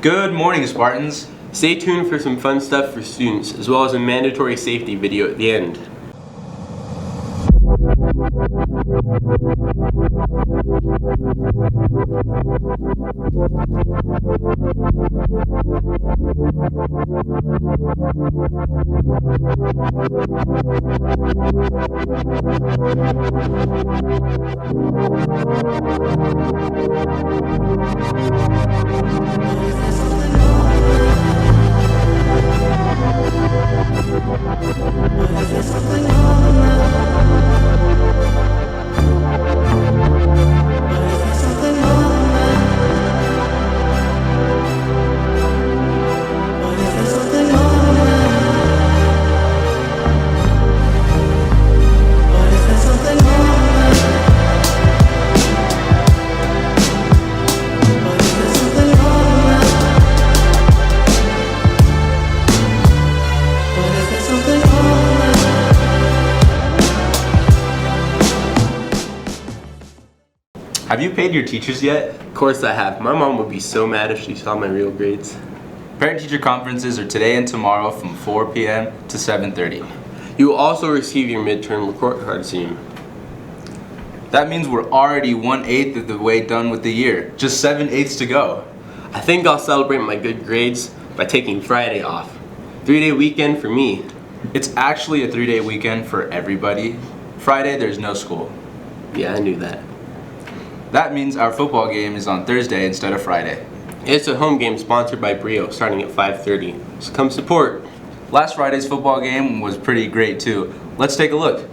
Good morning, Spartans. Stay tuned for some fun stuff for students, as well as a mandatory safety video at the end. Have you paid your teachers yet? Of course I have. My mom would be so mad if she saw my real grades. Parent-teacher conferences are today and tomorrow from 4 p.m. to 7:30. You will also receive your midterm report card soon. That means we're already 1/8 of the way done with the year. Just 7/8 to go. I think I'll celebrate my good grades by taking Friday off. 3-day weekend for me. It's actually a 3-day weekend for everybody. Friday, there's no school. Yeah, I knew that. That means our football game is on Thursday instead of Friday. It's a home game sponsored by Brio starting at 5:30. So come support. Last Friday's football game was pretty great too. Let's take a look.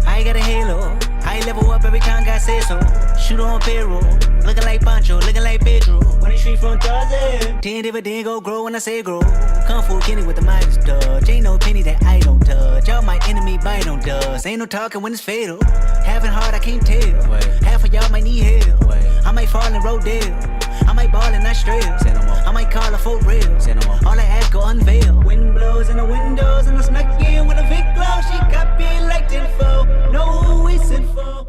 I got a halo. I level up every time God says so. Shoot on payroll. Looking like Pancho, looking like Pedro. When the street from Tarzan. 10 dividend go grow when I say grow. Kung Fu Kenny with the Midas touch. Ain't no penny that I don't touch. Y'all my enemy bite on dust. Ain't no talking when it's fatal. Having hard, I can't tell. Half of y'all might need help. I might fall in Rodale. I might ball in Australia. I might call her for real. All I ask go unveil. Wind blows in the windows and I snuck in with a big glow. She got me like 10-4. Know who we sent for.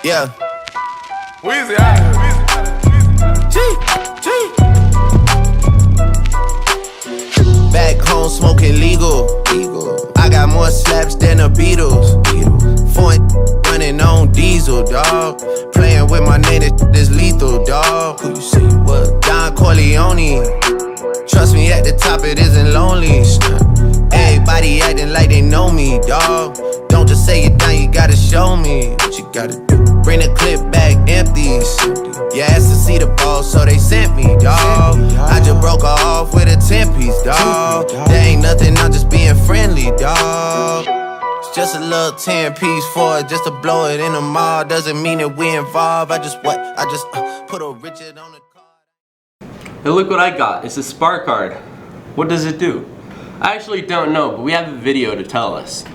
Yeah. Weezy out. Back home smoking legal. I got more slaps than the Beatles. Foreign running on diesel, dog. Playing with my name, this lethal, dog. Who you say you was? Don Corleone. Trust me, at the top it isn't lonely. Everybody acting like they know me, dog. Don't just say it down, you gotta show me what you gotta do. Bring the clip back empty. You asked to see the ball, so they sent me, dog. I just broke her off with a 10-piece, dog. There ain't nothing, I'm just being friendly, dog. It's just a little 10-piece for it, just to blow it in the mall. Doesn't mean that we involved. I just put a Richard on the card. Hey, look what I got. It's a S.P.A.R card. What does it do? I actually don't know, but we have a video to tell us.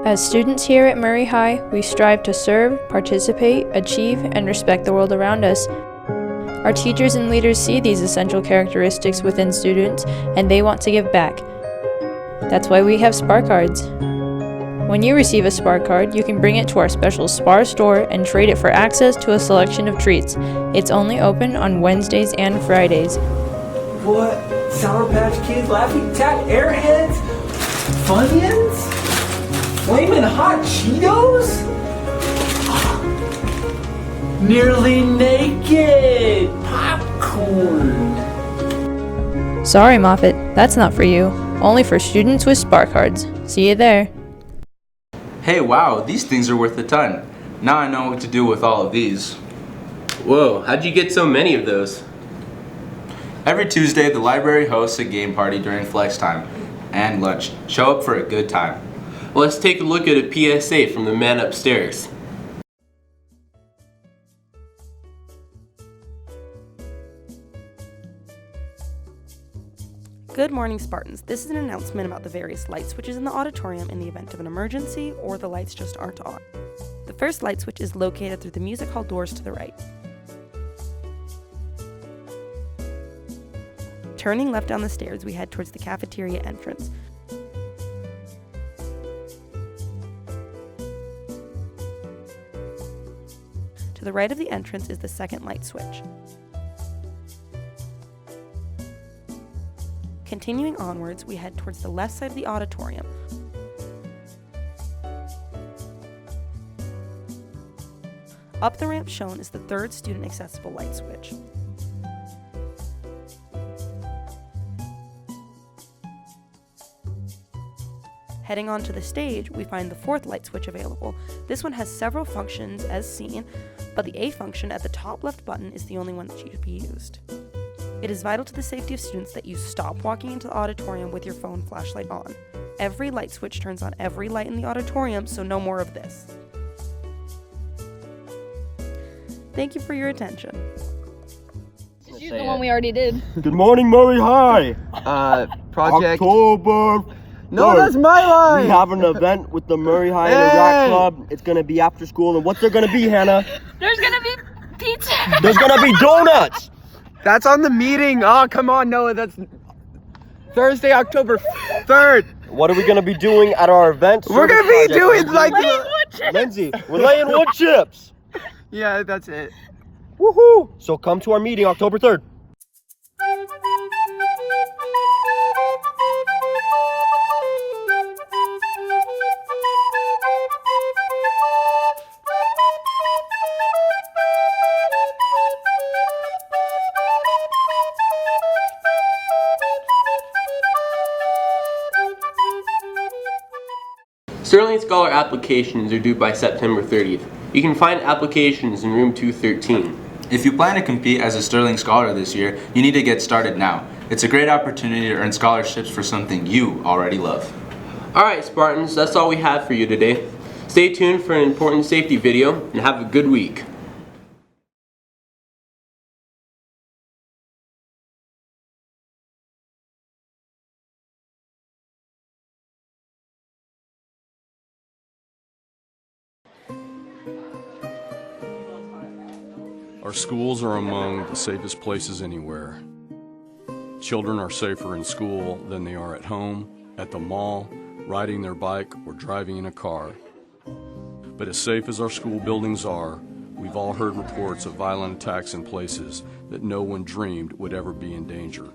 As students here at Murray High, we strive to serve, participate, achieve, and respect the world around us. Our teachers and leaders see these essential characteristics within students, and they want to give back. That's why we have S.P.A.R cards. When you receive a S.P.A.R card, you can bring it to our special S.P.A.R store and trade it for access to a selection of treats. It's only open on Wednesdays and Fridays. What? Sour Patch Kids, Laughing Tat, Airheads, Funyuns, Flamin' Hot Cheetos? Nearly Naked Popcorn. Sorry, Moffat, that's not for you. Only for students with S.P.A.R cards. See you there. Hey, wow, these things are worth a ton. Now I know what to do with all of these. Whoa, how'd you get so many of those? Every Tuesday, the library hosts a game party during flex time, and lunch. Show up for a good time. Well, let's take a look at a PSA from the man upstairs. Good morning, Spartans. This is an announcement about the various light switches in the auditorium in the event of an emergency or the lights just aren't on. The first light switch is located through the music hall doors to the right. Turning left down the stairs, we head towards the cafeteria entrance. To the right of the entrance is the second light switch. Continuing onwards, we head towards the left side of the auditorium. Up the ramp shown is the third student accessible light switch. Heading onto the stage, we find the fourth light switch available. This one has several functions as seen, but the A function at the top left button is the only one that should be used. It is vital to the safety of students that you stop walking into the auditorium with your phone flashlight on. Every light switch turns on every light in the auditorium, so no more of this. Thank you for your attention. Just use the one we already did. Good morning, Murray High. Project. October. No, 3rd. that's my line. We have an event with the Murray High Interact Club. It's gonna be after school, and what's there gonna be, Hannah? There's gonna be pizza. There's gonna be donuts. That's on the meeting. Oh, come on, Noah. That's Thursday, October 3rd. What are we gonna be doing at our event? We're gonna be doing like Lindsay, we're laying wood chips. Yeah, that's it. Woohoo! So come to our meeting October 3rd. Sterling Scholar applications are due by September 30th. You can find applications in room 213. If you plan to compete as a Sterling Scholar this year, you need to get started now. It's a great opportunity to earn scholarships for something you already love. Alright, Spartans, that's all we have for you today. Stay tuned for an important safety video and have a good week. Our schools are among the safest places anywhere. Children are safer in school than they are at home, at the mall, riding their bike, or driving in a car. But as safe as our school buildings are, we've all heard reports of violent attacks in places that no one dreamed would ever be in danger.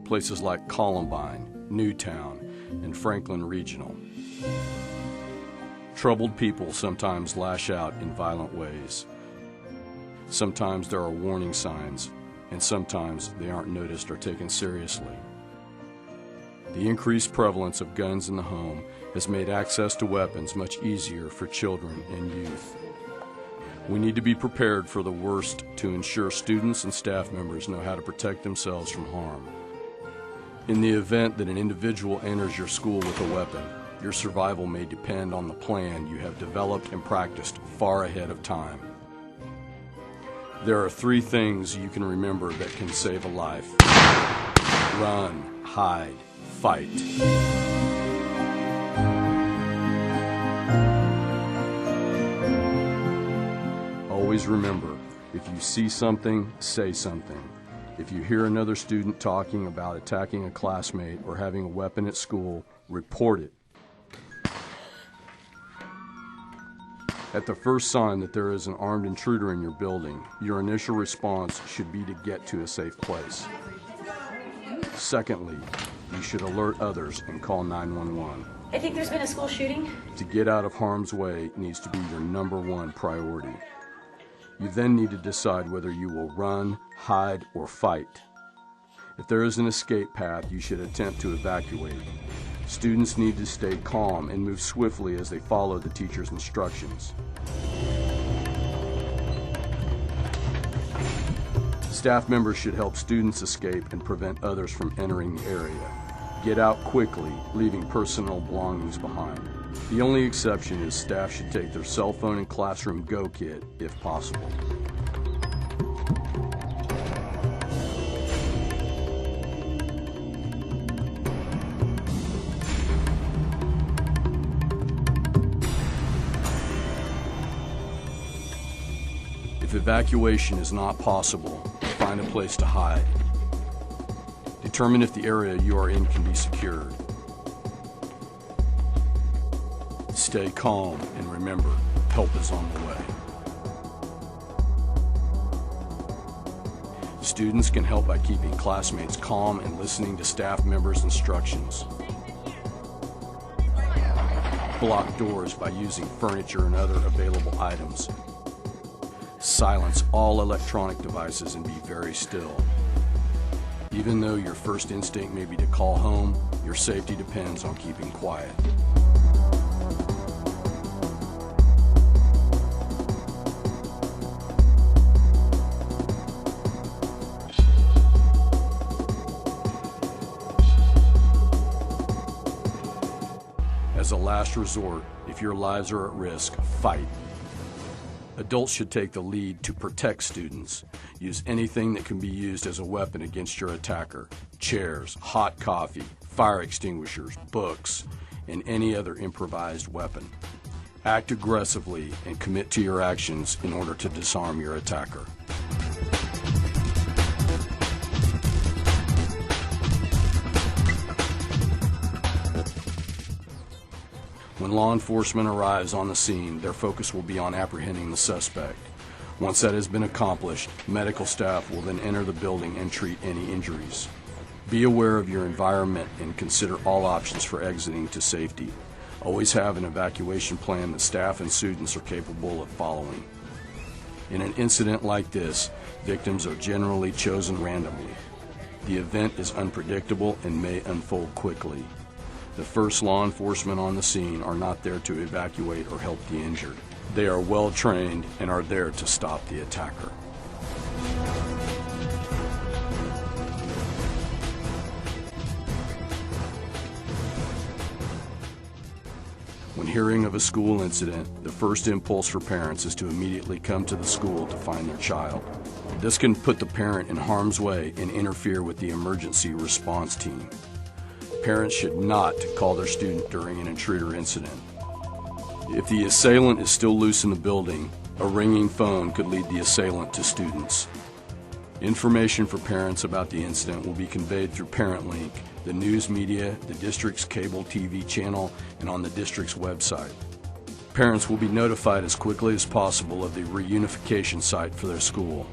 Places like Columbine, Newtown, and Franklin Regional. Troubled people sometimes lash out in violent ways. Sometimes there are warning signs, and sometimes they aren't noticed or taken seriously. The increased prevalence of guns in the home has made access to weapons much easier for children and youth. We need to be prepared for the worst to ensure students and staff members know how to protect themselves from harm. In the event that an individual enters your school with a weapon, your survival may depend on the plan you have developed and practiced far ahead of time. There are 3 things you can remember that can save a life. Run, hide, fight. Always remember, if you see something, say something. If you hear another student talking about attacking a classmate or having a weapon at school, report it. At the first sign that there is an armed intruder in your building, your initial response should be to get to a safe place. Secondly, you should alert others and call 911. I think there's been a school shooting. To get out of harm's way needs to be your #1 priority. You then need to decide whether you will run, hide, or fight. If there is an escape path, you should attempt to evacuate. Students need to stay calm and move swiftly as they follow the teacher's instructions. Staff members should help students escape and prevent others from entering the area. get out quickly, leaving personal belongings behind. The only exception is staff should take their cell phone and classroom go kit if possible. If evacuation is not possible, find a place to hide. Determine if the area you are in can be secured. Stay calm and remember, help is on the way. Students can help by keeping classmates calm and listening to staff members' instructions. Block doors by using furniture and other available items. Silence all electronic devices and be very still. Even though your first instinct may be to call home, your safety depends on keeping quiet. As a last resort, if your lives are at risk, fight. Adults should take the lead to protect students. Use anything that can be used as a weapon against your attacker. Chairs, hot coffee, fire extinguishers, books, and any other improvised weapon. Act aggressively and commit to your actions in order to disarm your attacker. When law enforcement arrives on the scene, their focus will be on apprehending the suspect. Once that has been accomplished, medical staff will then enter the building and treat any injuries. Be aware of your environment and consider all options for exiting to safety. Always have an evacuation plan that staff and students are capable of following. In an incident like this, victims are generally chosen randomly. The event is unpredictable and may unfold quickly. The first law enforcement on the scene are not there to evacuate or help the injured. They are well trained and are there to stop the attacker. When hearing of a school incident, the first impulse for parents is to immediately come to the school to find their child. This can put the parent in harm's way and interfere with the emergency response team. Parents should not call their student during an intruder incident. If the assailant is still loose in the building, a ringing phone could lead the assailant to students. Information for parents about the incident will be conveyed through ParentLink, the news media, the district's cable TV channel, and on the district's website. Parents will be notified as quickly as possible of the reunification site for their school.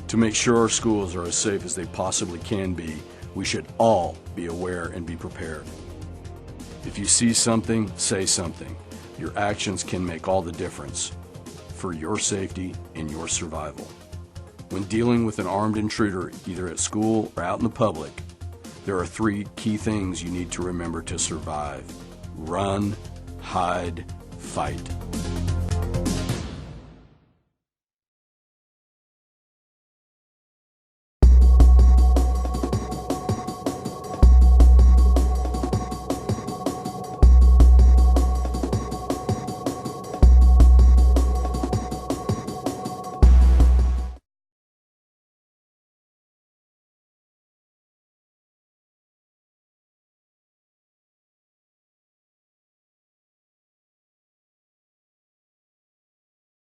To make sure our schools are as safe as they possibly can be, we should all be aware and be prepared. If you see something, say something. Your actions can make all the difference for your safety and your survival. When dealing with an armed intruder, either at school or out in the public, there are 3 key things you need to remember to survive. Run, hide, fight.